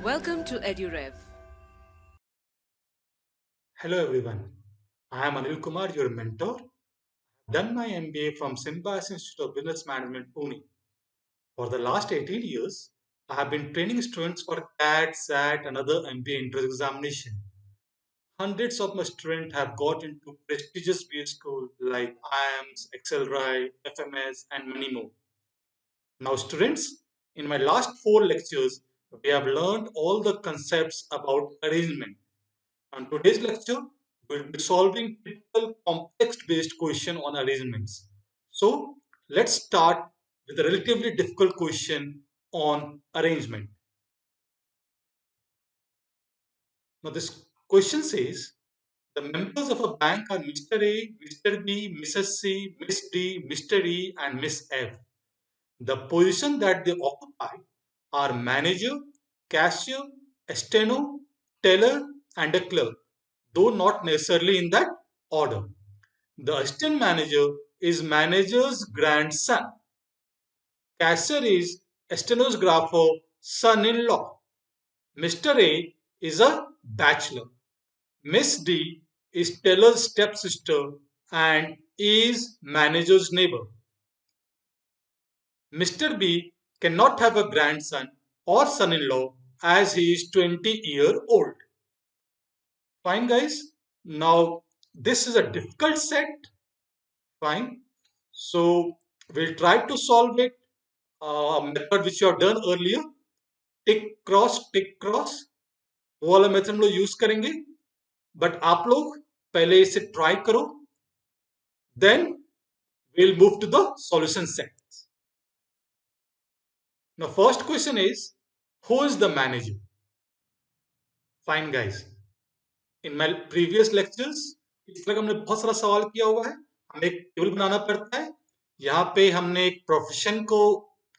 Welcome to EduRev. Hello everyone. I am Anil Kumar, your mentor. Done my MBA from Symbiosis Institute of Business Management, Pune. For the last 18 years, I have been training students for CAT, SAT, and other MBA entrance examination. Hundreds of my students have got into prestigious BA school like IIMS, Accelerate, FMS, and many more. Now, students, in my last 4 lectures, we have learned all the concepts about arrangement. On today's lecture, we'll be solving typical context-based question on arrangements. So let's start with a relatively difficult question on arrangement. Now this question says, the members of a bank are Mr. A, Mr. B, Mrs. C, Miss D, Mr. E, and Miss F. The position that they occupy are manager, cashier, steno, teller, and a clerk, though not necessarily in that order. The assistant manager is manager's grandson. Cashier is stenographer son-in-law. Mr. A is a bachelor. Miss D is teller's stepsister and is manager's neighbor. Mr. B cannot have a grandson or son-in-law as he is 20-year-old. Fine, guys. Now, this is a difficult set. Fine. So, we'll try to solve it. Method which you have done earlier. Tick cross वो वाला method हम लोग use करेंगे but आप लोग पहले इसे try करो then we'll move to the solution set. Now first question is, who is the manager? Fine guys, in my previous lectures इस तरह हमने बहुत सारा सवाल किया हुआ है. हमें एक टेबल बनाना पड़ता है. यहाँ पे हमने एक प्रोफेशन को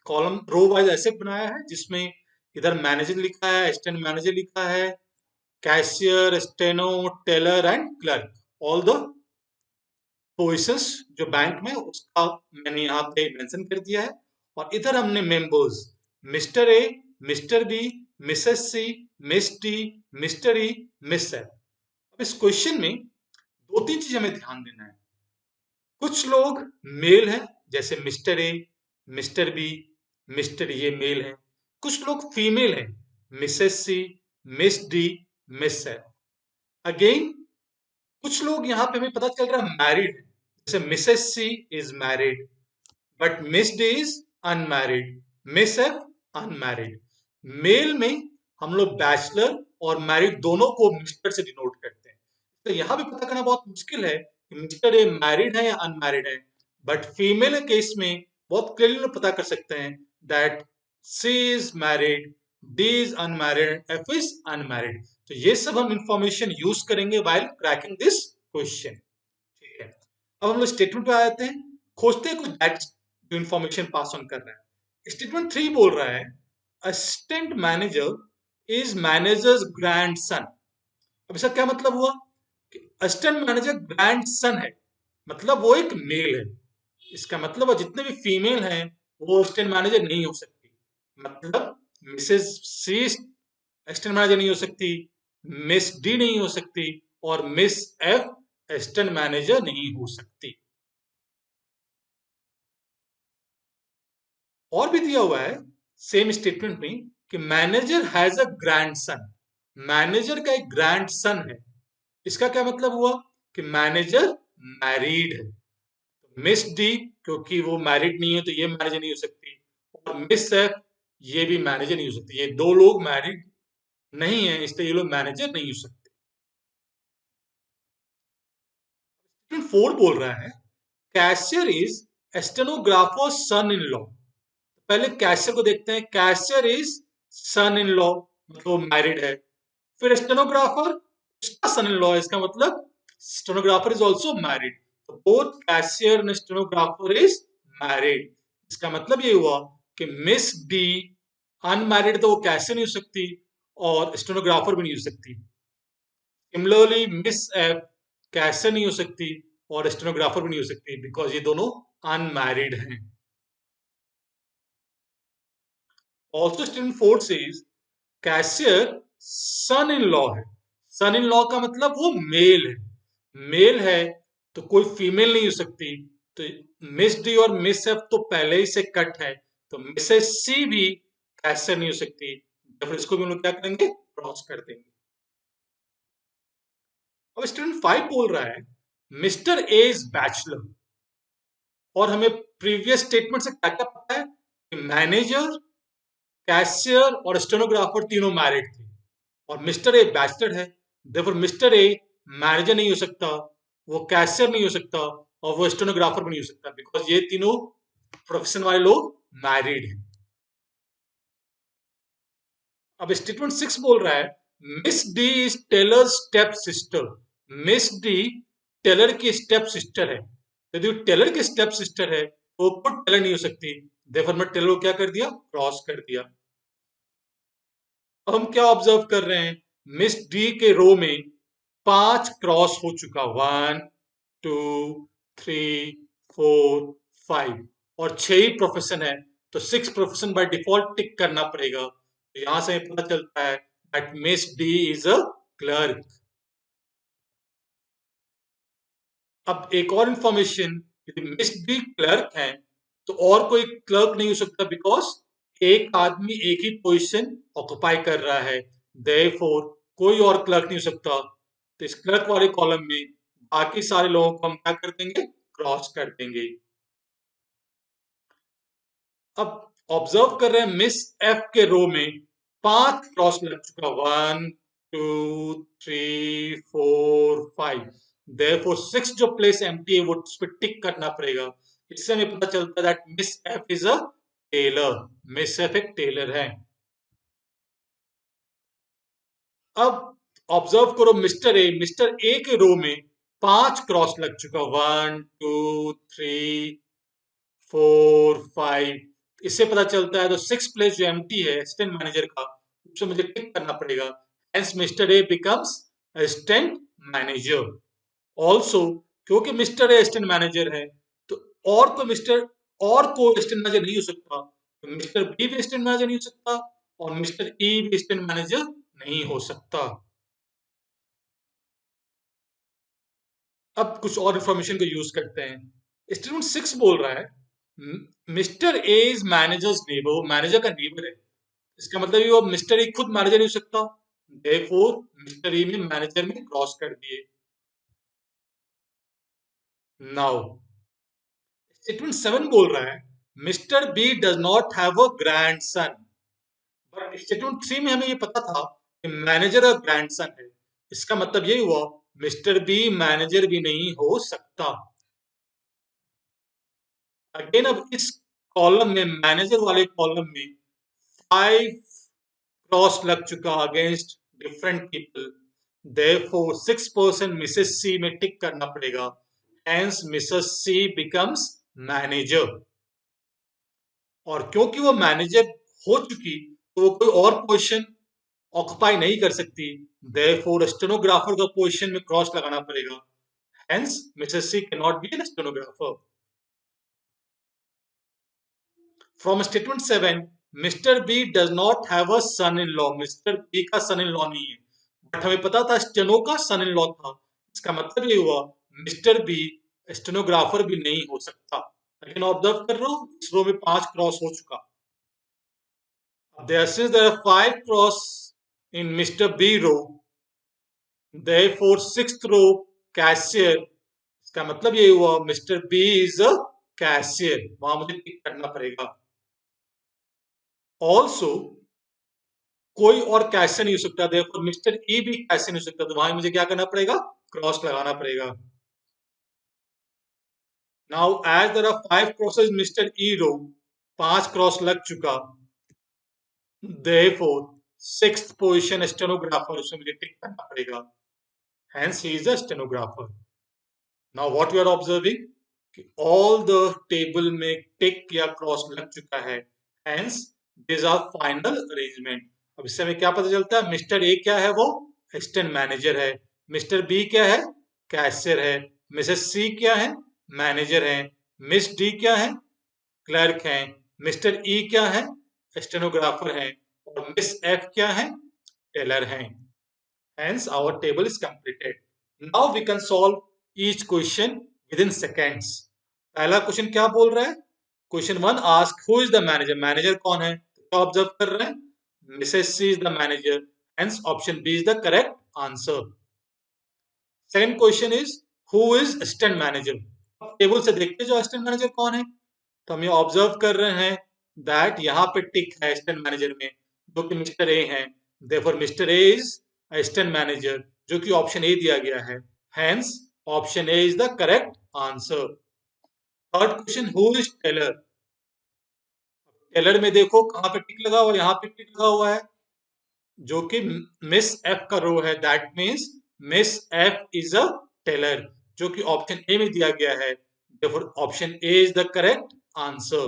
कॉलम रो वाइज ऐसे बनाया है जिसमें इधर मैनेजर लिखा है, असिस्टेंट मैनेजर लिखा है, cashier, steno, tailor and clerk, all the positions जो बैंक में उसका मैंने यहाँ पे मेंशन कर दिया है. और इधर हमने members mister A, mister B, mrs C, miss D, mister E, miss F. अब इस क्वेश्चन में दो तीन चीज हमें ध्यान देना है. कुछ लोग मेल है जैसे mister A, mister B, mister ये मेल है. कुछ लोग फीमेल है, Mrs C, miss D, miss F. Again कुछ लोग यहाँ पे हमें पता चल रहा है मैरिड है, जैसे mrs C is married but miss D is unmarried, miss F unmarried. Male में हम लोग बैचलर और मैरिड दोनों को मिस्टर से डिनोट करते हैं. तो यहाँ भी पता करना बहुत मुश्किल है कि मिस्टर ए मैरिड है या अनमैरिड है, बट फीमेल केस में बहुत क्लियरली पता कर सकते हैं that C is married, D is unmarried, F is unmarried. तो ये सब हम इंफॉर्मेशन यूज करेंगे वाइल क्रैकिंग दिस क्वेश्चन. ठीक है, अब हम लोग स्टेटमेंट पे आ जाते हैं, खोजते हैं कुछ दैट जो इंफॉर्मेशन पास ऑन कर रहा है. स्टेटमेंट 3 बोल रहा है assistant manager is managers grandson. अब इसका क्या मतलब हुआ कि असिस्टेंट मैनेजर ग्रैंडसन है, मतलब वो एक मेल है. इसका मतलब जितने भी फीमेल हैं वो असिस्टेंट मैनेजर नहीं हो सकती. मतलब मिसेस सी असिस्टेंट मैनेजर नहीं हो सकती, मिस डी नहीं हो सकती और मिस एफ असिस्टेंट मैनेजर नहीं हो सकती. और भी दिया हुआ है सेम स्टेटमेंट में कि manager has a grandson. Manager का एक ग्रैंडसन है. इसका क्या मतलब हुआ कि मैनेजर मैरिड है. मिस डी क्योंकि वो मैरिड नहीं है तो ये मैनेजर नहीं हो सकती, और मिस एफ ये भी मैनेजर नहीं हो सकती. ये दो लोग मैरिड नहीं है इसलिए ये लोग मैनेजर नहीं हो सकते. 4 बोल रहा है cashier is stenographer son in law. पहले कैशियर को देखते हैं. Cashier is son in law मतलब मैरिड है. फिर स्टेनोग्राफर उसका सन इन लॉ है, इसका मतलब स्टेनोग्राफर इज ऑल्सो मैरिड. तो both cashier and stenographer is married. इसका मतलब ये हुआ कि मिस डी अनमैरिड तो वो कैशियर नहीं हो सकती और स्टेनोग्राफर भी नहीं हो सकती. सिमिलरली मिस एफ कैशियर नहीं हो सकती और स्टेनोग्राफर भी नहीं हो सकती बिकॉज ये दोनों अनमैरिड हैं. Also, student 4 says cashier son in law है। सन इन लॉ का मतलब वो मेल है। मेल है तो कोई फीमेल नहीं हो सकती। तो मिस डी और मिस एफ तो पहले ही से कट है, तो मिसेस सी भी कैशियर नहीं हो सकती। तो फिर इसको भी हम लोग क्या करेंगे, क्रॉस कर देंगे। अब स्टूडेंट 5 बोल रहा है मिस्टर ए इज बैचलर, और हमें प्रीवियस स्टेटमेंट से क्या क्या पता है कि मैनेजर, कैशियर और स्टेनोग्राफर तीनों मैरिड थे, और मिस्टर ए बैचलर है। देखो मिस्टर ए मैनेजर नहीं हो सकता, वो कैशियर नहीं हो सकता, और वो स्टेनोग्राफर भी नहीं हो सकता, बिकॉज ये तीनों प्रोफेशन वाले लोग मैरिड हैं। अब स्टेटमेंट 6 बोल रहा है miss D is tailor step sister. Miss D tailor की स्टेप सिस्टर है। यदि टेलर की स्टेप सिस्टर है तो खुद टेलर नहीं हो सकती। देखो मैं टेलर को क्या कर दिया, क्रॉस कर दिया। अब हम क्या ऑब्जर्व कर रहे हैं, मिस डी के रो में 5 क्रॉस हो चुका, 1 2 3 4 5, और 6 ही प्रोफेशन है, तो 6 प्रोफेशन बाय डिफॉल्ट टिक करना पड़ेगा। तो यहां से पता चलता है that miss D is a clerk. अब एक और इंफॉर्मेशन, यदि मिस डी क्लर्क है तो और कोई क्लर्क नहीं हो सकता, बिकॉज एक आदमी एक ही पोजीशन ऑक्युपाई कर रहा है। देयरफॉर कोई और क्लर्क नहीं हो सकता। तो इस क्लर्क वाले कॉलम में बाकी सारे लोगों को हम क्या कर देंगे, क्रॉस कर देंगे। अब ऑब्जर्व कर रहे हैं मिस एफ के रो में 5 क्रॉस लग चुका, 1 2 3 4 5। देयरफॉर 6 जो प्लेस एम्प्टी है वो उस पर टिक करना पड़ेगा। इससे हमें पता चलता है that miss F is a tailor. Miss F एक टेलर है। अब ऑब्जर्व करो मिस्टर ए के रो में 5 क्रॉस लग चुका, 1 2 3 4 5। इससे पता चलता है तो 6 प्लेस जो एम्प्टी है असिस्टेंट मैनेजर का, उससे मुझे टिक करना पड़ेगा। Hence mister A becomes assistant manager. Also क्योंकि मिस्टर ए असिस्टेंट मैनेजर है, तो और कोई असिस्टेंट मैनेजर नहीं हो सकता, तो मिस्टर बी भी असिस्टेंट मैनेजर नहीं हो सकता, और मिस्टर ई भी असिस्टेंट मैनेजर नहीं हो सकता। अब कुछ और इंफॉर्मेशन को यूज करते हैं। स्टेटमेंट 6 बोल रहा है mister A is managers neighbour. वो मैनेजर का नेबर है, इसका मतलब ये वो मिस्टर ई खुद मैनेजर नहीं हो सकता। देयरफॉर मिस्टर ई ने मैनेजर में क्रॉस कर दिए। नाउ स्टेटमेंट 7 बोल रहा है mister B does not have a grandson. But statement 3 में हमें ये पता था कि मैनेजर का ग्रैंडसन है। इसका मतलब ये हुआ मिस्टर बी मैनेजर भी नहीं हो सकता। अगेन अब इस कॉलम में, मैनेजर वाले कॉलम में 5 क्रॉस लग चुका against different people. Therefore 6% Mrs C में टिक करना पड़ेगा। Hence Mrs C becomes manager. और क्योंकि वो मैनेजर हो चुकी, तो वो कोई और पोजीशन ऑक्युपाई नहीं कर सकती। देयरफॉर स्टेनोग्राफर का पोजीशन में क्रॉस लगाना पड़ेगा। Hence Mrs C can not be an stenographer. From statement 7, Mr. B does not have a son-in-law. Mr. B का son-in-law नहीं है, बट हमें पता था स्टेनो का son-in-law था। इसका मतलब ये हुआ मिस्टर बी स्टेनोग्राफर भी नहीं हो सकता। लेकिन ऑब्जर्व कर रहे हो इस रो में 5 क्रॉस हो चुका। Since there are 5 cross in Mr. B row, therefore 6th row cashier। इसका मतलब ये हुआ mister B is a cashier, वहां मुझे टिक करना पड़ेगा। ऑल्सो कोई और कैशियर नहीं हो सकता, देखो मिस्टर ई भी कैशियर नहीं हो सकता, तो वहां मुझे क्या करना पड़ेगा, क्रॉस लगाना पड़ेगा। Now as there are 5 crosses mister E row, 5 cross लग चुका। देयरफॉर 6th पोजीशन स्टेनोग्राफर, उसमें मुझे टिक करना पड़ेगा। Hence he is a stenographer. Now what we are observing कि ऑल द टेबल में टिक या क्रॉस लग चुका है। Hence this are final arrangement. अब इससे हमें क्या पता चलता है, मिस्टर ए क्या है, वो असिस्टेंट मैनेजर है। मिस्टर बी क्या है, कैशियर है। मिसेस सी क्या है, मैनेजर है। मिस डी क्या है, क्लर्क है। मिस्टर ई क्या है, स्टेनोग्राफर है। और मिस एफ क्या है, टेलर हैं। Hence our table is completed. Now we can solve each question within seconds. पहला क्वेश्चन क्या बोल रहा है, question one ask who is the manager, manager कौन है, क्या ऑब्जर्व कर रहे हैं, mrs C is the manager, hence option B is the correct answer. Second question is who is assistant manager, table से देखते जो असिस्टेंट मैनेजर कौन है, तो हम ये ऑब्जर्व कर रहे हैं दैट यहाँ पे टिक है असिस्टेंट मैनेजर में जो कि मिस्टर ए है, therefore mister A is assistant manager जो कि ऑप्शन ए दिया गया है, hence option A is the correct answer. Third question who is tailor, tailor में देखो कहां पे टिक लगा हुआ है, यहाँ पे टिक लगा हुआ है जो कि मिस एफ का रो है, that means miss F is a tailor जो कि ऑप्शन ए में दिया गया है, therefore option A is the correct answer.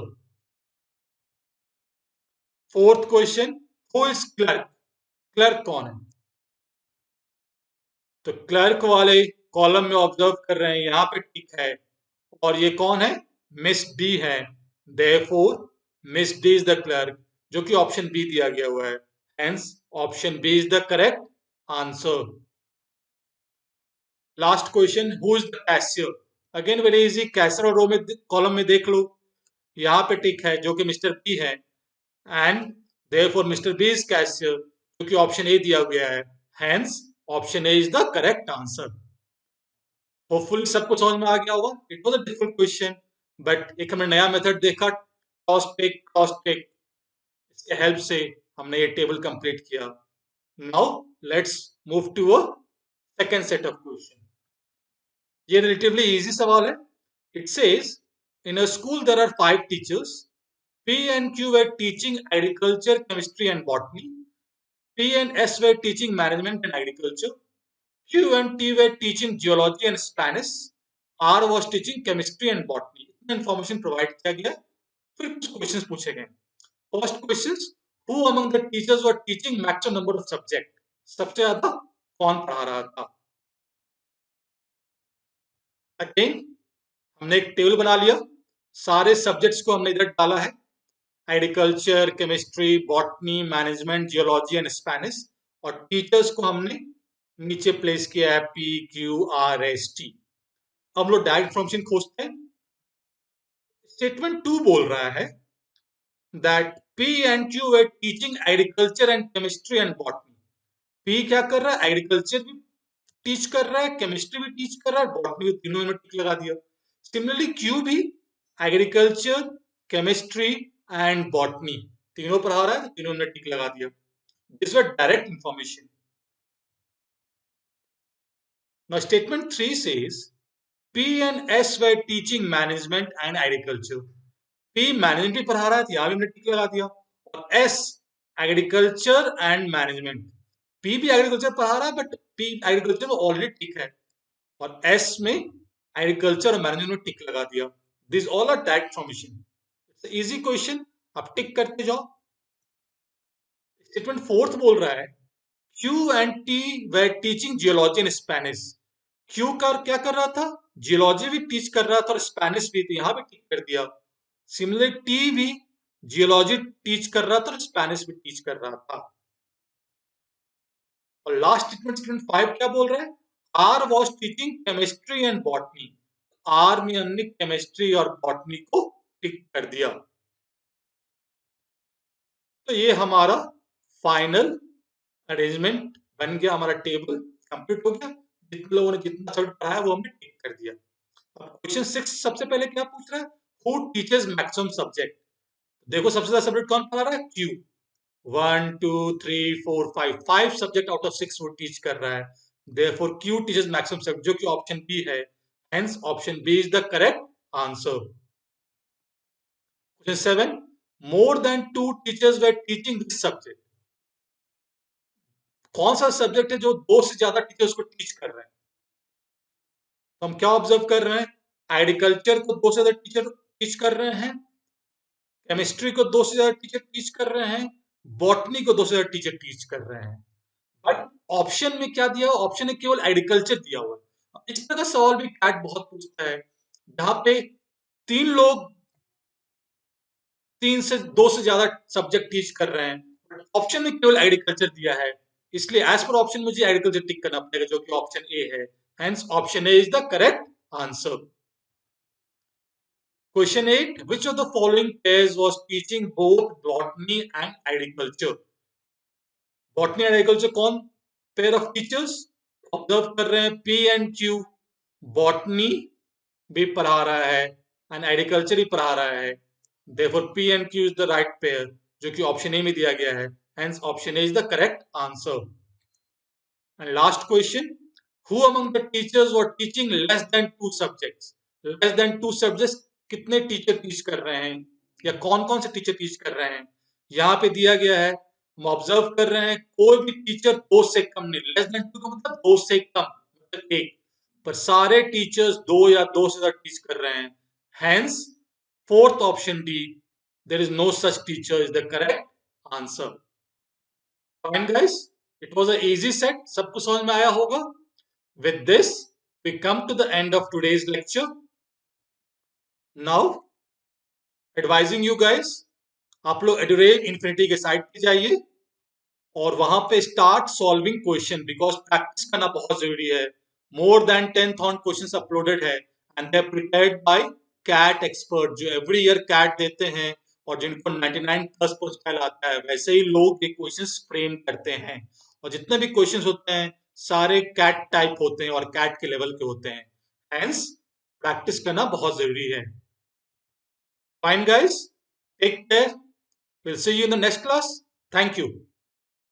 Fourth question who is clerk, clerk कौन है, तो क्लर्क वाले कॉलम में ऑब्जर्व कर रहे हैं यहाँ पे टिक है और ये कौन है, मिस डी है, therefore miss D is the clerk जो कि ऑप्शन बी दिया गया हुआ है, hence option B is the correct answer. Last question who is the cashier, again very easy, cashier और रो में कॉलम में देख लो यहाँ पे टिक है जो कि मिस्टर बी है and therefore mister B is cashier जो कि ऑप्शन ए दिया गया है, hence option A is the correct answer. Hopefully सबको समझ में आ गया होगा, it was a difficult question but एक हमने नया मेथड देखा क्रॉस टिक, इसके हेल्प से हमने ये टेबल कंप्लीट किया। Now let's move to a second set of question. ये रिलेटिवली इजी सवाल है। It says in a school there are 5 teachers, P and Q were teaching agriculture, chemistry and botany. P and S were teaching management and agriculture. Q and T were teaching geology and Spanish. R was teaching chemistry and botany. इतना information provide किया गया, फिर कुछ questions पूछे गए। First questions, who among the teachers were teaching maximum number of subject? सबसे ज्यादा कौन पढ़ा रहा था? Again, हमने एक टेबल बना लिया, सारे सब्जेक्ट्स को हमने इधर डाला है, agriculture, chemistry, botany, management, geology and Spanish, और टीचर्स को हमने नीचे प्लेस किया है P Q R S T. अब लोग डायरेक्ट इन्फॉर्मेशन खोजते हैं। स्टेटमेंट 2 बोल रहा है that P and Q were teaching agriculture and chemistry and botany. P क्या कर रहा है, एग्रीकल्चर भी टीच कर रहा है, केमिस्ट्री भी टीच कर रहा है, बॉटनी, तीनों में टिक लगा दिया। सिमिलरली क्यू भी एग्रीकल्चर, केमिस्ट्री एंड बॉटनी तीनों पढ़ा रहा है, तीनों ने टिक लगा दिया। This were direct information. Now statement 3 says P and S were teaching management and agriculture. P management भी पढ़ा रहा है, यहां भी हमने टिक लगा दिया, और S agriculture and management, P भी एग्रीकल्चर पढ़ा रहा है बट P एग्रीकल्चर में ऑलरेडी टिक है, और S में एग्रीकल्चर और मैनेजमेंट में टिक लगा दिया। This all are direct information. It's easy question, आप टिक करते जाओ। स्टेटमेंट 4 बोल रहा है Q and T were teaching geology and Spanish. Q का क्या कर रहा था, जियोलॉजी भी टीच कर रहा था और स्पेनिश भी, तो यहां भी टिक कर दिया। सिमिलरली टी भी जियोलॉजी टीच कर रहा था और स्पेनिश भी टीच कर रहा था। और लास्ट स्टेटमेंट, स्टेटमेंट 5 क्या बोल रहा है, R was teaching chemistry and botany. R में हमने केमिस्ट्री और बॉटनी को टिक कर दिया। तो ये हमारा फाइनल अरेंजमेंट बन गया, हमारा टेबल कंप्लीट हो गया। जितने लोगों ने जितना सब्जेक्ट पढ़ा है वो हमने टिक कर दिया। अब क्वेश्चन 6 सबसे पहले क्या पूछ रहा है, हु टीचर्स मैक्सिमम सब्जेक्ट। देखो सबसे ज्यादा सब्जेक्ट कौन पढ़ा रहा है, क्यू। 1 2 3 4 5 सब्जेक्ट आउट ऑफ 6 वो टीच कर रहा है, therefore Q teachers maximum subject जो कि ऑप्शन बी है, hence option B is the correct answer. Question 7, more than 2 teachers were teaching this subject. कौन सा सब्जेक्ट है जो 2 से ज्यादा टीचर्स को टीच कर रहे हैं, तो हम क्या ऑब्जर्व कर रहे हैं, एग्रीकल्चर को 2 से ज्यादा टीचर टीच कर रहे हैं, केमिस्ट्री को 2 से ज्यादा टीचर टीच कर रहे हैं, बॉटनी को 2 से ज्यादा टीचर टीच कर रहे हैं। बट ऑप्शन में क्या दिया, ऑप्शन में केवल एग्रीकल्चर दिया हुआ है। इस तरह का सवाल भी कैट बहुत पूछता है, जहां पे 3 लोग 2 से ज्यादा सब्जेक्ट टीच कर रहे हैं, ऑप्शन में केवल एग्रीकल्चर दिया है, इसलिए एज पर ऑप्शन मुझे एग्रीकल्चर टिक करना पड़ेगा, जो कि ऑप्शन ए है। Hence option A is the correct answer. Question 8. Which of the following pairs was teaching both botany and agriculture? Botany and agriculture कौन pair of teachers? ऑब्जर्व कर रहे हैं P and Q. Botany भी पढ़ा रहा है and agriculture भी पढ़ा रहा है. Therefore P and Q is the right pair, जो कि ऑप्शन ए में दिया गया है. Hence option A is the correct answer. And last question. Who among the teachers were teaching less than 2 subjects? Less than 2 subjects कितने teacher teach कर रहे हैं, या कौन कौन से टीचर टीच कर रहे हैं? यहाँ पे दिया गया है, हम ऑब्जर्व कर रहे हैं कोई भी टीचर 2 से कम नहीं. लेस देन 2 का मतलब 2 से कम, मतलब 1. पर सारे टीचर्स 2 या 2 से ज्यादा टीच कर रहे हैं. Hence fourth option D, there is no such teacher, is the correct answer. Fine guys, it was a easy set. सबको समझ में आया होगा. With this, we come to the end of today's lecture. Now, advising you guys, आप लोग एडुरेज infinity के site पे जाइए और वहां पे start solving question, because practice करना बहुत जरूरी है. मोर देन 10,000 क्वेश्चंस अपलोडेड है and they are prepared by CAT expert, जो एवरी ईयर कैट देते हैं और जिनको 99+ आता है. वैसे ही लोग ये क्वेश्चंस फ्रेम करते हैं, और जितने भी क्वेश्चंस होते हैं सारे कैट टाइप होते हैं और कैट के लेवल के होते हैं. हेंस प्रैक्टिस करना बहुत जरूरी है. Fine guys, take care. We'll see you in the next class. Thank you.